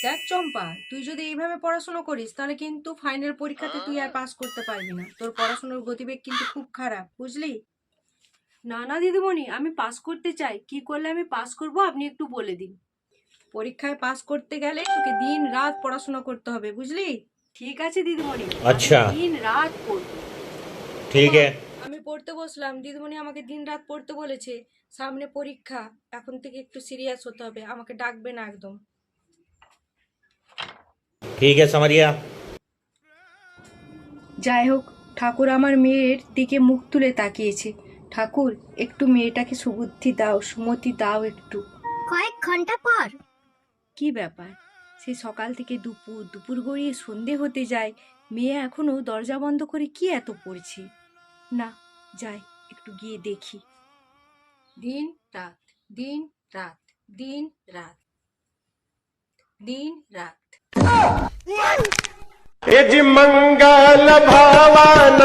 দেখ চম্পা, তুই যদি এইভাবে পড়াশোনা করিস তাহলে কিন্তু ফাইনাল পরীক্ষাতে তুই আর পাস করতে পারবি না। তোর পড়াশোনার গতিবেগ কিন্তু খুব খারাপ, বুঝলি? না না দিদিমণি, আমি পাস করতে চাই। কি করলে আমি পাস করব আপনি একটু বলে দিন। পরীক্ষায় পাস করতে গেলে তোকে দিন রাত পড়াশোনা করতে হবে, বুঝলি? ঠিক আছে দিদিমণি, আমি अच्छा দিন রাত পড়ব। ठीक মা, है। আমি পড়তে বসলাম। দিদিমণি আমাকে দিন রাত পড়তে বলেছে। সামনে পরীক্ষা, এখন থেকে একটু সিরিয়াস হতে হবে। আমাকে ডাকবে না একদম। ठीक है समरिया। যাই হোক, ঠাকুর আমার মেয়ের দিকে মুখ তুলে তাকিয়েছে। ঠাকুর, একটু মেয়েটাকে সুবুদ্ধি দাও, সুমতি দাও একটু। কয়েক ঘন্টা পর। কি ব্যাপার? সে সকাল থেকে দুপুর, দুপুর গড়িয়ে সন্ধে হতে যায়, মেয়ে এখনো দরজা বন্ধ করে কি এত পড়ছে? না, যাই একটু গিয়ে দেখি। দিন রাত, দিন রাত, দিন রাত, দিন রাত। यजि मंगल भावन